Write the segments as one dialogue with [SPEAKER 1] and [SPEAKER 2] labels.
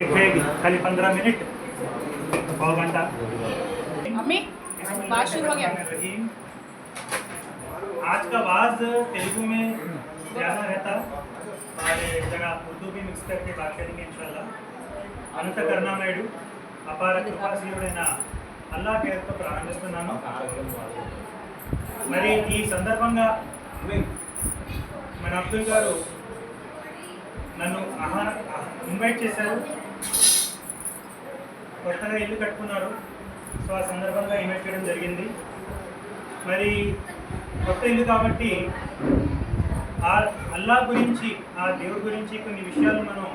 [SPEAKER 1] खाली 15 मिनट पौ घंटा।
[SPEAKER 2] अम्मी बात शुरू हो गया।
[SPEAKER 1] आज का वाज तेलुगु में ज़्यादा रहता और जरा उर्दू भी मिक्स करके बात करेंगे इंशाल्लाह। अनंत करुणामयुడు అపార కృపాశీలుడైన అల్లా పేరుతో ప్రారంభిస్తున్నాను। మరి ఈ సందర్భంగా మన అబ్దుల్ గారు నన్ను ఇన్వైట్ చేశారు। కొత్తగా ఇల్లు కట్టుకున్నారు, సో ఆ సందర్భంగా ఇన్వైట్ చేయడం జరిగింది। మరి కొత్త ఇల్లు కాబట్టి ఆ అల్లా గురించి, ఆ దేవుడి గురించి కొన్ని విషయాలు మనం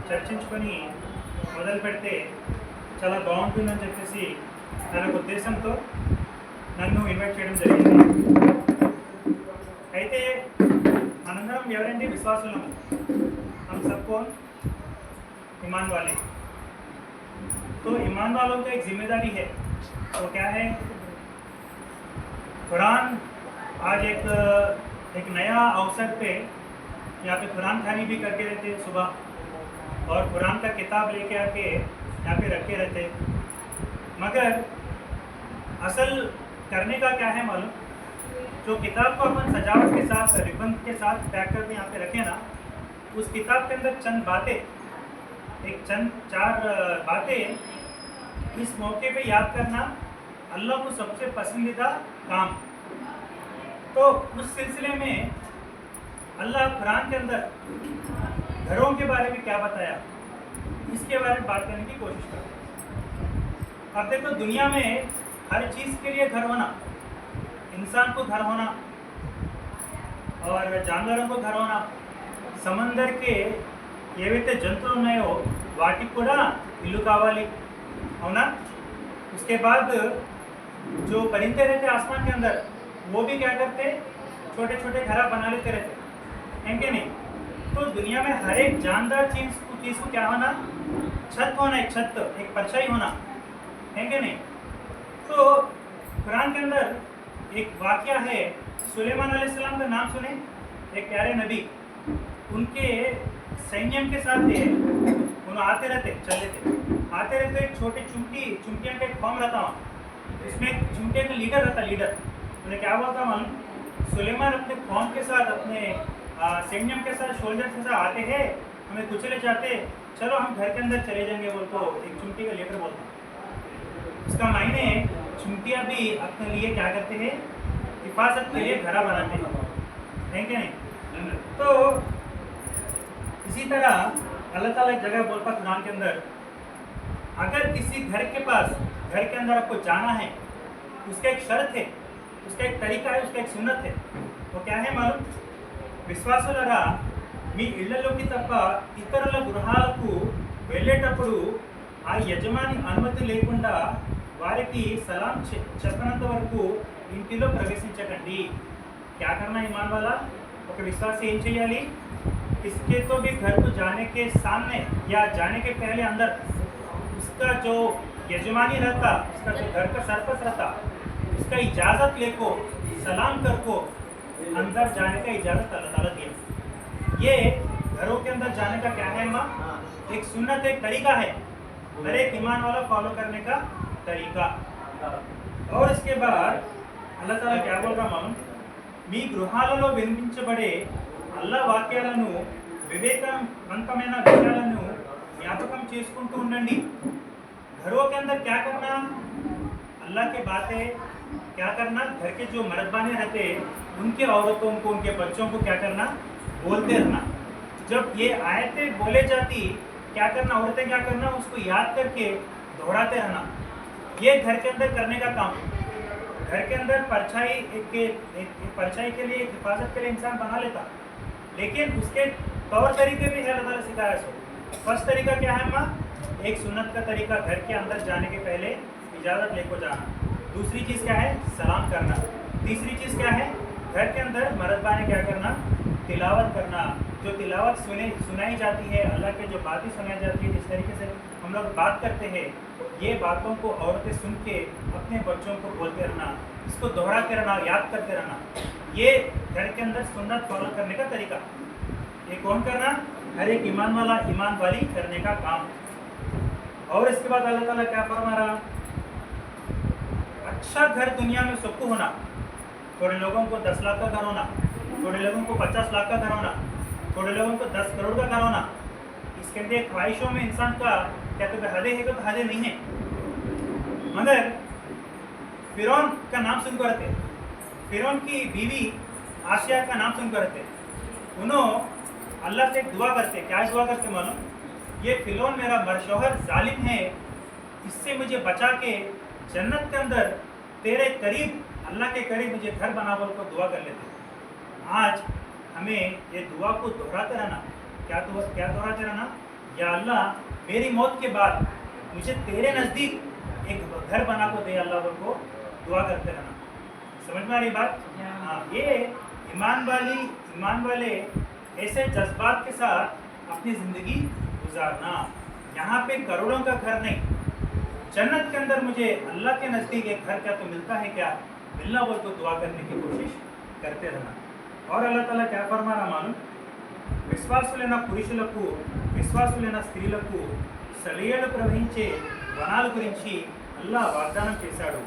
[SPEAKER 1] చర్చించుకొని మొదలు పెడితే చాలా బాగుంటుందని చెప్పేసి తన ఉద్దేశంతో నన్ను ఇన్వైట్ చేయడం జరిగింది। అయితే మనందరం ఎవరంటే విశ్వాసులము, हम सबको ईमान वाले। तो ईमान वालों को एक जिम्मेदारी है, तो क्या है? कुरान आज एक नया अवसर पे यहाँ पे कुरान खानी भी करके रहते सुबह, और कुरान का किताब लेके आके यहाँ पे रखे रहते। मगर असल करने का क्या है मालूम? जो किताब को अपन सजावट के साथ, रिबन के साथ पैक करके यहाँ पे रखे ना, उस किताब के अंदर चंद बातें, चंद 4 बातें इस मौके पे याद करना अल्लाह को सबसे पसंदीदा काम। तो उस सिलसिले में अल्लाह कुरान के अंदर घरों के बारे में क्या बताया, इसके बारे में बात करने की कोशिश करते हैं। अब देखो, दुनिया में हर चीज़ के लिए घर होना, इंसान को घर होना और जानवरों को घर होना, సముద్రకే ఏవైతే జంతువులు ఉన్నాయో వాటికి కూడా ఇల్లు కావాలి, అవునా? उसके बाद जो परिंदे रहते आसमान के अंदर, वो भी क्या करते? छोटे छोटे घर बना लेते रहते हैं कि नहीं? तो दुनिया में हर एक जानदार चीज़ को क्या होना? छत होना, एक छत, एक परछाई होना, है कि नहीं? तो कुरान के अंदर एक वाक़या है, सुलेमान अलैहिस्सलाम का नाम सुने, एक प्यारे नबी, उनके सैन्य के साथ थे, उन्होंने आते रहते एक छोटे चुमटिया का एक फॉर्म रहता वहाँ, उसमें चुमटिया का लीडर रहता। लीडर उन्हें क्या बोलता मालूम? सुलेमान अपने फॉर्म के साथ, अपने सैन्य के साथ, सोल्जर के साथ आते हैं, हमें कुचले चाहते, चलो हम घर के अंदर चले जाएंगे बोल तो एक चुमटी का लीडर बोलता। उसका मायने चुमटिया भी अपने लिए क्या करते हैं? हिफाजत के लिए घरा बनाते हैं क्या नहीं? तो इसी तरह अल्लाह ताला एक जगह बोलता कुरान के अंदर, अगर किसी घर के अंदर आपको जाना है, उसका एक शर्त है, उसका एक तरीका है, उसका एक सुन्नत है। वो क्या है मालूम? విశ్వాసులారా, మీ ఇళ్లలోకి తప్ప ఇతరుల గృహాలకు వెళ్ళేటప్పుడు ఆ యజమాని అనుమతి లేకుండా వారికి సలాం చెప్పనంత వరకు ఇంటిలో ప్రవేశించకండి। क्या करना ईमान वाला? ఒక విశ్వాసి ఏం చేయాలి? किसके तो भी घर को जाने के सामने या जाने के पहले अंदर उसका जो यजमानी रहता, उसका जो घर का सरपंच रहता, उसका इजाज़त लेको, सलाम करको अंदर जाने का इजाज़त अल्लाह ताला दिया। ये घरों के अंदर जाने का क्या है माँ? एक सुन्नत, एक तरीका है, हर एक ईमान वाला फॉलो करने का तरीका। और इसके बाद अल्लाह ताला क्या बोल रहा मालूम? మీ గృహాలలో వినిపించబడే అల్లా వాక్యాలను, వివేకవంతమైన విషయాలను జ్ఞాపకం చేసుకుంటూ ఉండండి। घरों के अंदर क्या करना? अल्लाह के बातें क्या करना? घर के जो मर्दबाने रहते उनके औरतों को, उनके बच्चों को क्या करना? बोलते रहना। जब ये आयतें बोले जाती, क्या करना? औरतें क्या करना? उसको याद करके दोहराते रहना। ये घर के अंदर करने का काम। घर के अंदर परछाई एक परछाई के लिए, एक हिफाजत के लिए इंसान बना लेता, लेकिन उसके तौर तरीके भी है अल्लाह ताला सिखाया। सो फर्स्ट तरीका क्या है माँ? एक सुन्नत का तरीका, घर के अंदर जाने के पहले इजाज़त लेकर जाना। दूसरी चीज़ क्या है? सलाम करना। तीसरी चीज़ क्या है? घर के अंदर मर्दबा ने क्या करना? तिलावत करना। जो तिलावत सुनाई जाती है, अल्लाह के जो बातें सुनाई जाती है, जिस तरीके से हम लोग बात करते हैं, ये बातों को औरतें सुन के अपने बच्चों को बोलते रहना, इसको दोहराते रहना, याद करते रहना। ये घर के अंदर सुन्नत फॉलो करने का तरीका। ये कौन करना? हर एक ईमान वाला ईमान वाली करने का काम। और इसके बाद अल्लाह ताला क्या फरमा रहा, अच्छा घर दुनिया में सबको होना, थोड़े लोगों को 10 लाख का घर होना, थोड़े लोगों को 50 लाख का घर होना, थोड़े लोगों को 10 करोड़ का घर होना। इसके अंदर ख्वाहिशों में इंसान का क्या तो हदे है, तो हदे नहीं है। मगर फिरौन का नाम सुनकर रहते, फिरौन की बीवी आसिया का नाम सुनकर रहते, उन्होंने अल्लाह से एक दुआ करते। क्या दुआ करते मालूम, ये फिरौन मेरा मरशोहर जालिम है, इससे मुझे बचा के जन्नत के अंदर तेरे करीब, अल्लाह के करीब मुझे घर बना बोल को दुआ कर लेते। आज हमें ये दुआ को दोहराते रहना। क्या दोहराते रहना, या अल्लाह मेरी मौत के बाद मुझे तेरे नज़दीक एक घर बना को दे, अल्लाह बोल को दुआ करते रहना। समझ में आ रही बात? हाँ, ये ईमान वाले ऐसे जज्बात के साथ अपनी ज़िंदगी गुजारना। यहाँ पे करोड़ों का घर नहीं, जन्नत के अंदर मुझे अल्लाह के नज़दीक एक घर क्या तो मिलता है, क्या मिलना बोल तो दुआ करने की कोशिश करते रहना। और अल्लाह ताला क्या फरमा रहा मालूम, విశ్వాసులైన పురుషులకు విశ్వాసులైన స్త్రీలకు సెలయేలు ప్రవహించే వనాల గురించి అల్లా వాగ్దానం చేశాడు.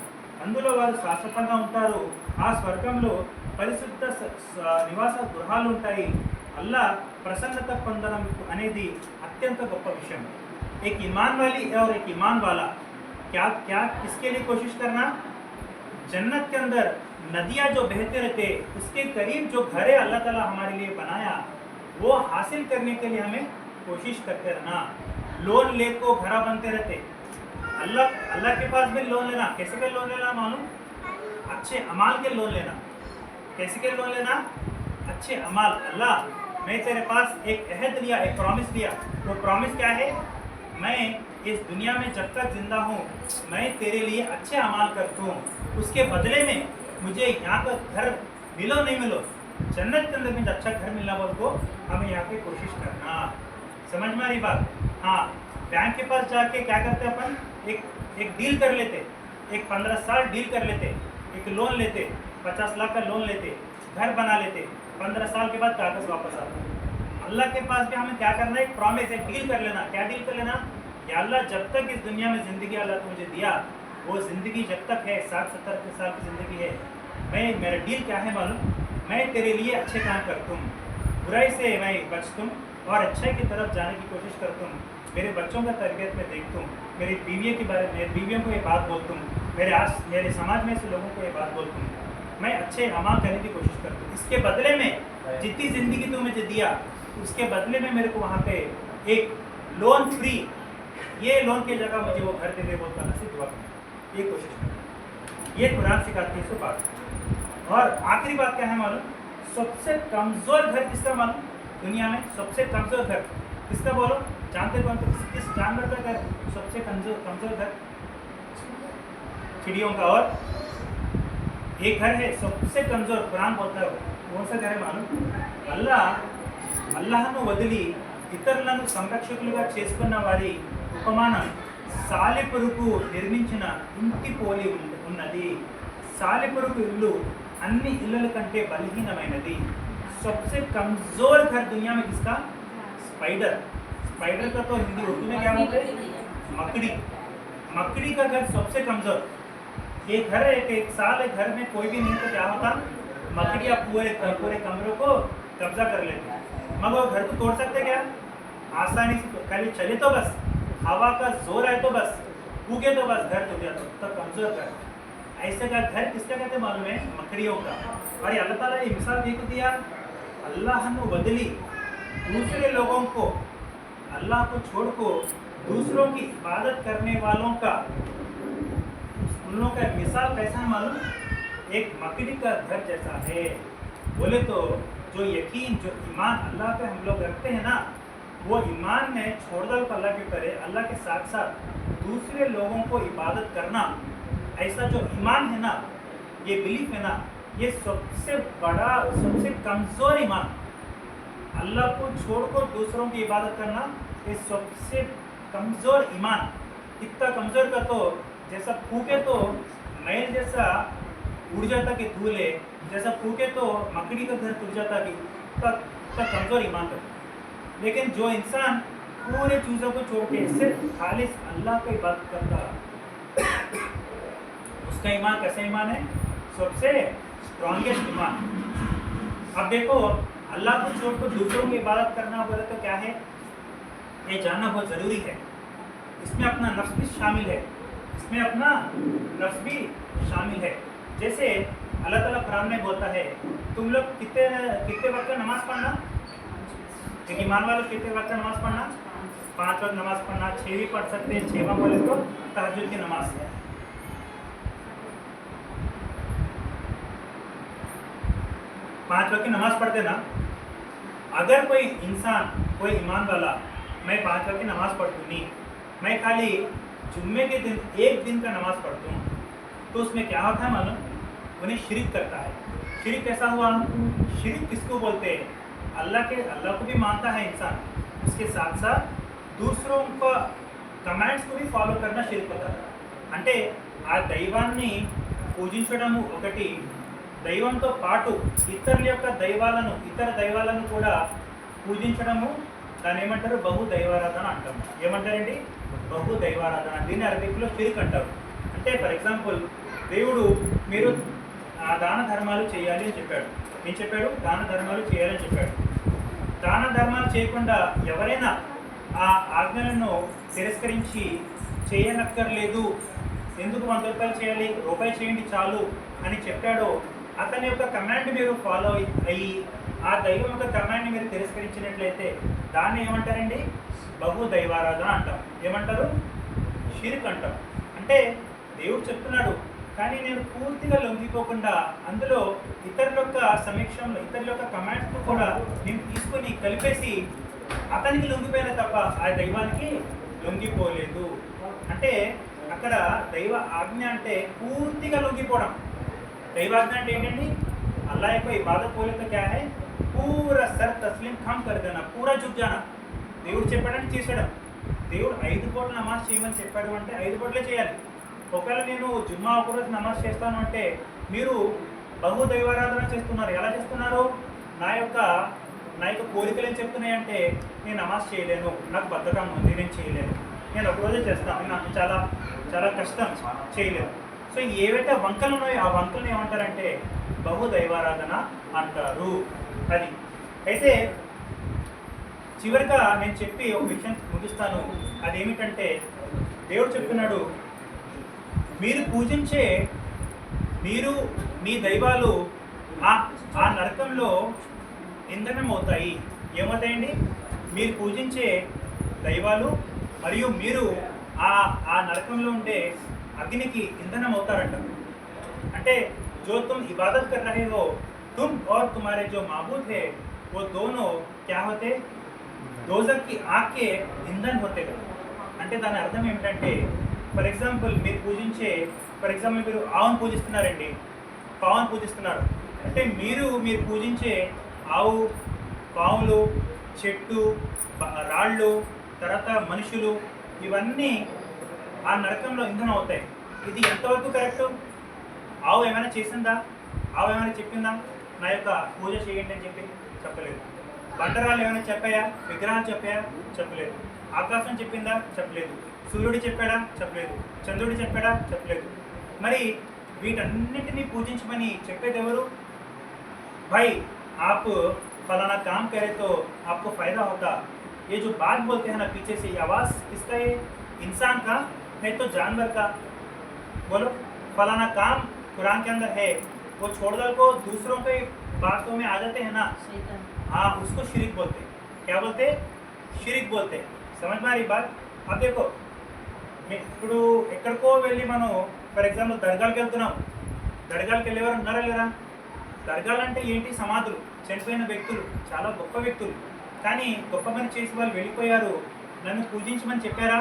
[SPEAKER 1] అందులో వారు శాశ్వతంగా ఉంటారు. ఆ స్వర్గంలో పరిశుద్ధ నివాస గృహాలు ఉంటాయి. అల్లా ప్రసన్నత పొందడం అనేది అత్యంత గొప్ప విషయం. एक ईमान वाली और एक ईमान वाला क्या क्या किसके लिए कोशिश करना, जन्नत के अंदर नदियाँ जो बहते रहते उसके करीब जो घर है अल्लाह ताला हमारे लिए बनाया, वो हासिल करने के लिए हमें कोशिश करते रहना। लोन ले को घरा बनते रहते, अल्लाह के पास भी लोन लेना। कैसे के लोन लेना मालूम, अच्छे अमाल के लोन लेना। कैसे के लोन लेना, अच्छे अमाल। अल्लाह मैं तेरे पास एक अहद लिया, एक प्रॉमिस दिया। वो प्रॉमिस क्या है, मैं इस दुनिया में जब तक जिंदा हूँ मैं तेरे लिए अच्छे अमाल करता हूँ, उसके बदले में मुझे यहाँ का घर मिलो नहीं मिलो, जन्नत के अंदर मुझे अच्छा घर मिलना बोल को हमें यहाँ पे कोशिश करना। समझ में आ रही बात? हाँ, बैंक के पास जाके क्या करते अपन, एक डील कर लेते, एक 15 साल डील कर लेते, एक लोन लेते, 50 लाख का लोन लेते, घर बना लेते, 15 साल के बाद कागज वापस आते। अल्लाह के पास भी हमें क्या करना है, एक प्रॉमिस, एक डील कर लेना। क्या डील कर लेना, या अल्लाह जब तक इस दुनिया में ज़िंदगी अल्लाह तो मुझे दिया, वो ज़िंदगी जब तक है 60-70 साल की ज़िंदगी है, मेरा डील क्या है मालूम, मैं तेरे लिए अच्छे काम करता हूँ, बुराई से मैं बचता हूँ और अच्छाई की तरफ जाने की कोशिश करता हूँ। मेरे बच्चों का तरबियत में देखता हूँ, मेरी बीवियों के बारे में, बीवियों को ये बात बोलता हूँ, मेरे समाज में से लोगों को ये बात बोलता हूँ, मैं अच्छे अमाल करने की कोशिश करता हूँ। इसके बदले में जितनी ज़िंदगी तू मुझे दिया, उसके बदले में मेरे को वहाँ पे एक लोन फ्री, ये लोन की जगह मुझे वो घर दे दे बोलता है, दुआ करना, ये कोशिश करना। ये कुरान सिखाती है इसको बात। और आखिरी बात क्या है मालूम, सबसे कमज़ोर घर किसका मालूम, दुनिया में सबसे कमज़ोर घर किसका बोलो, जानते कौन? किस जानवर का घर सबसे कमज़ोर घर? चिड़ियों का। और एक घर है सबसे कमज़ोर, कुरान बोलता है कौन सा घर है मालूम, అల్లాహ్ను వదిలి ఇతరులను సంరక్షకులుగా చేసుకున్న వారి ఉపమానం సాలెపురుగు నిర్మించిన ఇంటి పోలి ఉన్నది. సాలెపురుగు ఇల్లు अन्य इल्लल कंटे बलहीनమైనది। सबसे कमज़ोर घर दुनिया में किसका? स्पाइडर। स्पाइडर का तो हिंदी उर्दू में क्या बोलते हैं? मकड़ी। मकड़ी का घर सबसे कमज़ोर। ये घर एक साल घर में कोई भी नहीं तो क्या होता, मकड़ियाँ पूरे कमरों को कब्जा कर लेते। मगर घर को तोड़ सकते क्या? आसानी से खाली चले तो बस, हवा का जोर है तो बस, फूके तो बस घर टूट जाता। तो कमज़ोर घर, ऐसे का घर किसका कहते मालूम है? मकड़ियों का। और अल्लाह ताला ये मिसाल दे दिया, अल्लाह ने बदली दूसरे लोगों को, अल्लाह को छोड़ को दूसरों की इबादत करने वालों का, उन लोगों का मिसाल कैसा है मालूम? एक मकड़ी का घर जैसा है। बोले तो जो यकीन, जो ईमान अल्लाह पे हम लोग रखते हैं ना, वो ईमान में छोड़दल को अल्लाह के करे, अल्लाह के साथ साथ दूसरे लोगों को इबादत करना, ऐसा जो ईमान है ना, ये बिलीफ है ना, ये सबसे बड़ा, सबसे कमज़ोर ईमान। अल्लाह को छोड़कर दूसरों की इबादत करना, ये सबसे कमज़ोर ईमान। इतना कमज़ोर का तो जैसा फूके तो मैल जैसा उड़ जाता कि धूल है, जैसा फूके तो मकड़ी का घर टूट जाता कि तक कमज़ोर ईमान का। लेकिन जो इंसान पूरे चीज़ों को छोड़ के सिर्फ खालिस अल्लाह को इबादत करता, उसका ईमान कैसा ईमान है? सबसे स्ट्रॉन्गेस्ट ईमान। अब देखो, अल्लाह को छोड़कर दूसरों की इबादत करना बोले तो क्या है, ये जानना बहुत ज़रूरी है। इसमें अपना नफ्स भी शामिल है, इसमें अपना नफ्स भी शामिल है। जैसे अल्लाह ताला कुरान में बोलता है, तुम लोग कितने कितने वक्त नमाज पढ़ना, एक ईमान वाले कितने वक्त नमाज पढ़ना? 5 वक्त नमाज पढ़ना, 6 भी पढ़ सकते हैं, 6वां बोले तो तहज्जुद की नमाज है। 5 वक्त की नमाज पढ़ते ना। अगर कोई इंसान, कोई ईमान वाला, मैं 5 वक्त की नमाज पढ़ती नहीं, मैं खाली जुम्मे के दिन एक दिन का नमाज पढ़ता हूँ, तो उसमें क्या होता है मालूम? उन्हें शिरिक करता है। शिरिक कैसा हुआ? शिरिक किसको बोलते हैं? अल्लाह को भी मानता है इंसान, उसके साथ साथ दूसरों का कमांड्स को भी फॉलो करना शिरिक होता है। అంటే ఆ దైవాన్ని పూజించడము ఒకటి, దైవంతో పాటు ఇతర దైవాలను కూడా పూజించడము, దాన్ని ఏమంటారు? బహు దైవారాధన అంటాము. ఏమంటారండి? బహు దైవారాధన. దీన్ని అరబిక్లో షిరిక్ అంటారు. అంటే ఫర్ ఎగ్జాంపుల్, దేవుడు మీరు దాన ధర్మాలు చేయాలి అని చెప్పాడు. ఏం చెప్పాడు? దాన ధర్మాలు చేయాలని చెప్పాడు. దాన ధర్మాలు చేయకుండా ఎవరైనా ఆ ఆజ్ఞలను తిరస్కరించి చేయనక్కర్లేదు, ఎందుకు 100 రూపాయలు చేయాలి, రూపాయి చేయండి చాలు అని చెప్పాడో, అతని యొక్క కమాండ్ మీరు ఫాలో అయ్యి ఆ దైవం యొక్క కమాండ్ని మీరు తిరస్కరించినట్లయితే దాన్ని ఏమంటారండి? బహు దైవారాధన అంటాం. ఏమంటారు? షిరిక్ అంటాం. అంటే దేవుడు చెప్తున్నాడు, కానీ నేను పూర్తిగా లొంగిపోకుండా అందులో ఇతరుల యొక్క సమీక్షంలో ఇతరుల యొక్క కమాండ్స్ను కూడా నేను తీసుకొని కలిపేసి అతనికి లొంగిపోయిన తప్ప ఆ దైవానికి లొంగిపోలేదు. అంటే అక్కడ దైవ ఆజ్ఞ అంటే పూర్తిగా లొంగిపోవడం. దైవాజ్ఞ అంటే ఏంటండి? అల్లాహ్ యొక్క ఇబాదత్ बोले तो क्या है? पूरा सर तस्लीम खम कर देना, पूरा झुक जाना. దేవుడు చెప్పాడని చేసాడు. దేవుడు 5 పూటల నమాజ్ చేయమని చెప్పాడు అంటే 5 పూటలే చేయాలి. ఒకవేళ నేను జుమ్మా ఒకరోజు నమాజ్ చేస్తాను అంటే మీరు బహు దైవారాధన చేస్తున్నారు. ఎలా చేస్తున్నారు? నా యొక్క కోరికలు ఏం చెప్తున్నాయంటే, నేను నమాజ్ చేయలేను, నాకు బద్ధకం ఉంది, నేను చేయలేను, నేను ఒకరోజే చేస్తాను, నాకు చాలా చాలా కష్టం, చేయలేను. సో ఏవైతే వంకలు ఉన్నాయో ఆ వంకలను ఏమంటారంటే బహు దైవారాధన అంటారు. అది అయితే చివరిగా నేను చెప్పి ఒక విషయం ముగిస్తాను. అదేమిటంటే, దేవుడు చెప్తున్నాడు, మీరు మీ దైవాలు ఆ నరకంలో ఇంధనం అవుతాయి. ఏమవుతాయండి? మీరు పూజించే దైవాలు మరియు మీరు ఆ నరకంలో ఉండే అగ్నికి ఇంధనం అవుతారంట. అంటే जो तुम इबादत कर रहे हो, तुम और तुम्हारे जो माबूद है, वो दोनों क्या होते? दोजख की आग के इंधन होते కదా. అంటే దాని అర్థం ఏమిటంటే, ఫర్ ఎగ్జాంపుల్ మీరు ఆవును పూజిస్తున్నారండి, పావును పూజిస్తున్నారు అంటే మీరు పూజించే ఆవు, పావులు, చెట్టు, రాళ్ళు, తర్వాత మనుషులు, ఇవన్నీ ఆ నరకంలో ఇంధనం అవుతాయి. ఇది ఎంతవరకు కరెక్టు? ఆవు ఏమైనా చేసిందా? ఆవు ఏమైనా చెప్పిందా నా యొక్క పూజ చేయండి అని చెప్పలేదు. బండరాలు ఏమైనా చెప్పాయా? విగ్రహాలు చెప్పాయా? చెప్పలేదు. ఆకాశం చెప్పిందా? చెప్పలేదు. సూర్యుడు చెప్పాడా? చెప్పలేదు. చంద్రుడు చెప్పాడా? చెప్పలేదు. మరి వీటన్నిటినీ పూజించమని చెప్పేది ఎవరు? भाई आप फलाना काम करें तो आपको फ़ायदा होता. ये जो बात बोलते हैं ना पीछे से, ये आवाज़ किसका है? इंसान का, नहीं तो जानवर का. बोलो, फलाना काम कुरान के अंदर है, वो छोड़ दो को दूसरों के बातों में आ जाते हैं ना, हाँ, उसको शिरिक बोलते. क्या बोलते? शिरिक बोलते. समझ में आ रही बात? अब देखो, ఇప్పుడు ఎక్కడికో వెళ్ళి మనం ఫర్ ఎగ్జాంపుల్ దర్గాలకు వెళ్తున్నాం. దర్గాలకు వెళ్ళేవారు ఉన్నారా లేరా? దర్గాలు అంటే ఏంటి? సమాధులు, చనిపోయిన వ్యక్తులు, చాలా గొప్ప వ్యక్తులు. కానీ గొప్ప పని చేసి వాళ్ళు వెళ్ళిపోయారు. నన్ను పూజించమని చెప్పారా?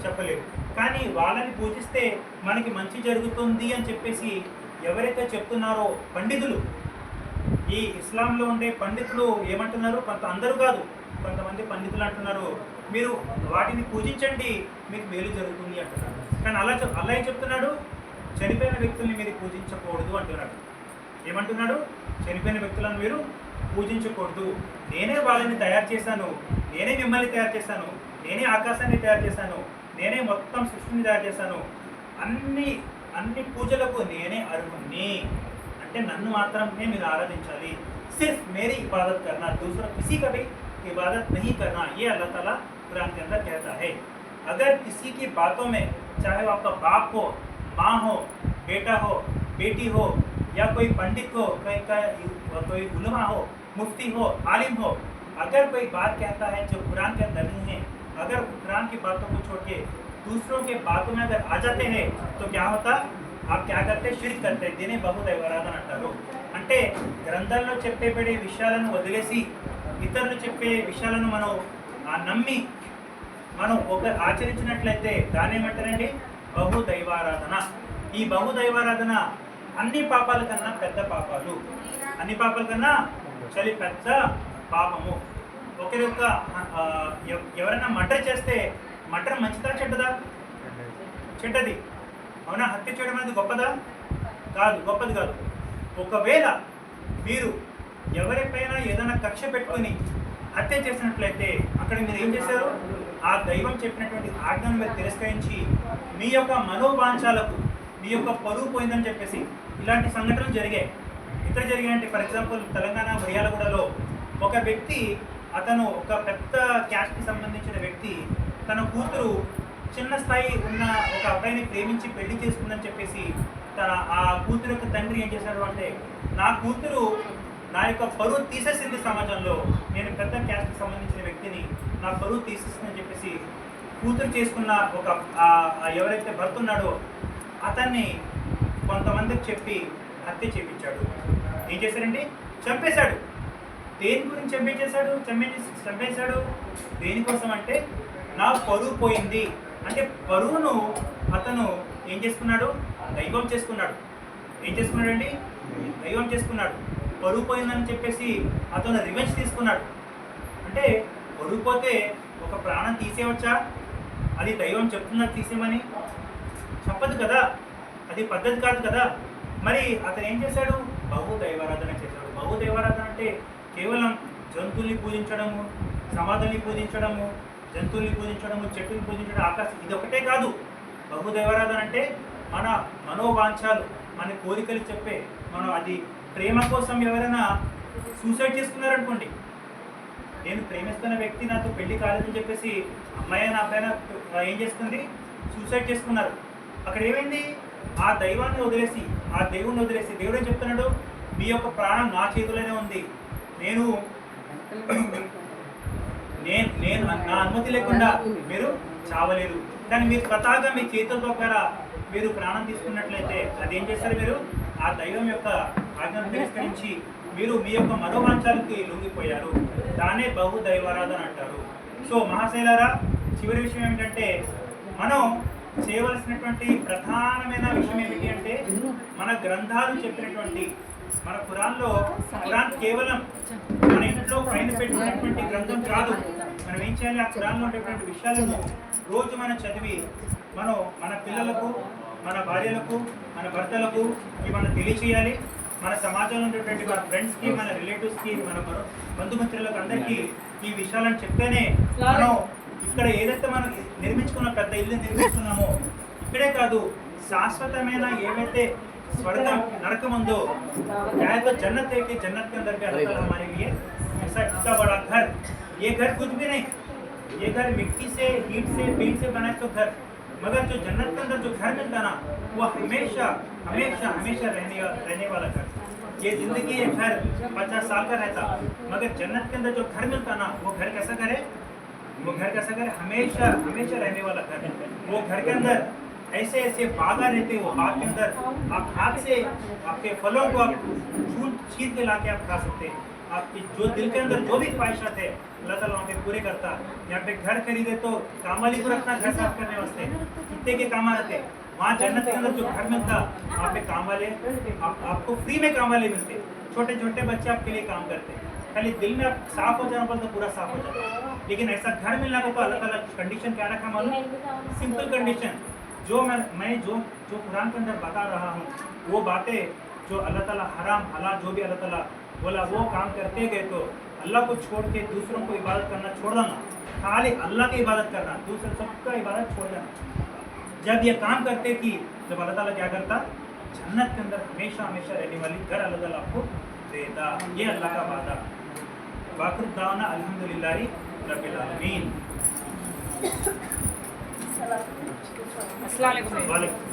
[SPEAKER 1] చెప్పలేదు. కానీ వాళ్ళని పూజిస్తే మనకి మంచి జరుగుతుంది అని చెప్పేసి ఎవరైతే చెప్తున్నారో పండితులు, ఈ ఇస్లాంలో ఉండే పండితులు ఏమంటున్నారు? అందరూ కాదు, కొంతమంది పండితులు అంటున్నారు, మీరు వాటిని పూజించండి, మీకు మేలు జరుగుతుంది అంటున్నారు. కానీ అలా ఏం చెప్తున్నాడు? చనిపోయిన వ్యక్తుల్ని మీరు పూజించకూడదు అంటున్నాడు. ఏమంటున్నాడు? చనిపోయిన వ్యక్తులను మీరు పూజించకూడదు. నేనే వాళ్ళని తయారు చేశాను, నేనే మిమ్మల్ని తయారు చేశాను, నేనే ఆకాశాన్ని తయారు చేశాను, నేనే మొత్తం సృష్టిని తయారు చేశాను, అన్ని అన్ని పూజలకు నేనే అర్హుణ్ణి. అంటే నన్ను మాత్రమే మీరు ఆరాధించాలి. सिर्फ मेरी इबादत करना, दूसरा किसी का भी इबादत नहीं करना, ये अल्लाह ताला कुरान के अंदर कहता है। अगर किसी की बातों में, चाहे वो आपका बाप हो, माँ हो, बेटा हो, बेटी हो, या कोई पंडित हो, कोई उलमा हो, मुफ्ती हो, आलिम हो, अगर कोई बात कहता है जो कुरान के अंदर नहीं है, अगर कुरान की बातों को छोड़ के दूसरों के बातों में अगर आ जाते हैं तो क्या होता? आप क्या करते? शिर्क करते। దీనే బహుదైవారాధన అంటారు. అంటే గ్రంథాల్లో చెప్పబడే విషయాలను వదిలేసి ఇతరులు చెప్పే విషయాలను మనం నమ్మి మనం ఒక ఆచరించినట్లయితే దాన్ని ఏమంటారండి? బహుదైవారాధన. ఈ బహుదైవారాధన అన్ని పాపాల కన్నా పెద్ద పాపాలు, అన్ని పాపాల కన్నా చాలా పెద్ద పాపము. ఒకరొక్క ఎవరైనా మర్డర్ చేస్తే మర్డర్ మంచిదా చెడ్డదా? చెడ్డది. అవునా? హత్య చేయడం అనేది గొప్పదా? కాదు, గొప్పది కాదు. ఒకవేళ మీరు ఎవరిపైనా ఏదైనా కక్ష పెట్టుకొని హత్య చేసినట్లయితే అక్కడ మీరు ఏం చేశారు? ఆ దైవం చెప్పినటువంటి ఆజ్ఞను మీరు తిరస్కరించి మీ యొక్క మనోవాంఛాలకు మీ యొక్క పరువు పోయిందని చెప్పేసి ఇలాంటి సంఘటనలు జరిగాయి. ఎక్కడ జరిగాయంటే, ఫర్ ఎగ్జాంపుల్ తెలంగాణ మిర్యాలగూడలో ఒక వ్యక్తి, అతను ఒక పెద్ద క్యాస్ట్కి సంబంధించిన వ్యక్తి, తన కూతురు చిన్న స్థాయి ఉన్న ఒక అబ్బాయిని ప్రేమించి పెళ్లి చేసుకుందని చెప్పేసి ఆ కూతురు యొక్క తండ్రి ఏం చేశాడు అంటే, నా కూతురు నా యొక్క పరువు తీసేసింది సమాజంలో, నేను పెద్ద క్యాస్ట్కి సంబంధించిన వ్యక్తిని, నా పరువు తీసేసిందని చెప్పేసి కూతురు చేసుకున్న ఒక ఎవరైతే భర్త ఉన్నాడో అతన్ని కొంతమందికి చెప్పి హత్య చేయించాడు. ఏం చేశాడండి? చంపేశాడు. దేని గురించి చంపేశాడు? దేనికోసం అంటే, నా పరువు పోయింది అంటే పరువును అతను ఏం చేసుకున్నాడు? దైవం చేసుకున్నాడు. ఏం చేసుకున్నాడండి? దైవం చేసుకున్నాడు. పరువు పోయిందని చెప్పేసి అతను రివెంజ్ తీసుకున్నాడు. అంటే పరువు పోతే ఒక ప్రాణం తీసేయవచ్చా? అది దైవం చెప్తున్నది తీసేయమని చెప్పదు కదా, అది పద్ధతి కాదు కదా. మరి అతను ఏం చేశాడు? బహుదైవారాధన చేశాడు. బహుదైవారాధన అంటే కేవలం జంతువుల్ని పూజించడము, సమాధుల్ని పూజించడము, జంతువుల్ని పూజించడము, చెట్టుని పూజించడం, ఆకాశం, ఇది ఒకటే కాదు. బహుదైవారాధన అంటే మన మనోవాంఛాలు, మన కోరికలు చెప్పే, మనం అది ప్రేమ కోసం ఎవరైనా సూసైడ్ చేసుకున్నారనుకోండి, నేను ప్రేమిస్తున్న వ్యక్తి నాతో పెళ్లి కాలేదని చెప్పేసి అమ్మాయి నా పైన ఏం చేసుకుంది? సూసైడ్ చేసుకున్నారు. అక్కడ ఏమైంది? ఆ దైవాన్ని వదిలేసి, ఆ దేవుడిని వదిలేసి, దేవుడు ఏం చెప్తున్నాడు? మీ యొక్క ప్రాణం నా చేతిలోనే ఉంది, నేను నా అనుమతి లేకుండా మీరు చావలేరు. కానీ మీరు స్వతహాగా మీ చేతుల ద్వారా మీరు ప్రాణం తీసుకున్నట్లయితే అదేం చేస్తారు? మీరు ఆ దైవం యొక్క ఆజ్ఞను తిరస్కరించి మీరు మీ యొక్క మనోవాంఛాలకి లొంగిపోయారు. దానే బహుదైవారాధన అంటారు. సో మహాశైలారా, చివరి విషయం ఏమిటంటే, మనం చేయవలసినటువంటి ప్రధానమైన విషయం ఏమిటి అంటే, మన గ్రంథాలు చెప్పినటువంటి, మన ఖురాన్లో, ఖురాన్ కేవలం మన ఇంట్లో పైన పెట్టినటువంటి గ్రంథం కాదు. మనం ఏం చేయాలి? ఆ ఖురాన్లో ఉండేటువంటి విషయాలను రోజు మనం చదివి మనం మన పిల్లలకు, మన భార్యలకు, మన భర్తలకు ఇవి మనం తెలియచేయాలి. మన సమాజంలో ఉండేటువంటి మన ఫ్రెండ్స్కి, మన రిలేటివ్స్కి, మన బంధుమిత్రులకు అందరికీ ఈ విషయాలను చెప్తేనే మనం ఇక్కడ ఏదైతే మనం నిర్మించుకున్న పెద్ద ఇల్లు నిర్మించుకున్నామో, ఇక్కడే కాదు, శాశ్వతమైన ఏవైతే स्वर्गम नरकम ఉందో, क्या तो जन्नत है कि जन्नत के अंदर भी अल्लाह ताला हमारे लिए ऐसा इतना बड़ा घर, ये घर कुछ भी नहीं, ये घर मिट्टी से, ईंट से, पेंट से बना तो घर, मगर जो जन्नत के अंदर जो घर मिलता ना, वो हमेशा हमेशा हमेशा रहने वाला घर। ये जिंदगी ये घर 50 साल का रहता, मगर जन्नत के अंदर जो घर मिलता ना, वो घर कैसा घर है? वो घर कैसा घर है? हमेशा हमेशा रहने वाला घर। वो घर के अंदर ऐसे ऐसे बागा रहते, वो बाग के अंदर आप हाथ से आपके फलों को आप छीन के लाके आप खा सकते हैं। आपकी जो दिल के अंदर जो भी ख्वाहिशात है अल्लाह ताला वहाँ पे पूरे करता। यहाँ पे घर खरीदे तो काम वाली को रखना घर साफ करने वास्ते, कितने के काम रहते। वहाँ जन्नत के अंदर जो घर मिलता, वहाँ पे काम वाले आपको फ्री में काम वाले मिलते, छोटे छोटे बच्चे आपके लिए काम करते। खाली दिल में आप साफ हो जाना पड़ता, पूरा साफ हो जाता। लेकिन ऐसा घर मिलना को तो अल्लाह ताला कंडीशन क्या रखा मालूम? सिंपल कंडीशन, जो मैं जो कुरान के अंदर बता रहा हूँ वो बातें जो अल्लाह ताला हराम हलाल जो भी अल्लाह ताला बोला वो काम करते गए तो अल्लाह को छोड़ के दूसरों को इबादत करना छोड़ देना, खाली अल्लाह की इबादत करना, दूसरे सबका इबादत छोड़ देना। जब ये काम करते कि जब अल्लाह ताला क्या करता, जन्नत के अंदर हमेशा हमेशा रहने वाली घर अल्लाह ताला आपको देता। ये अल्लाह का वादा। वाक़िर दावाना अल्हम्दुलिल्लाहि रब्बिल आलमीन।
[SPEAKER 2] अस्सलाम वालेकुम।
[SPEAKER 1] वालेकुम।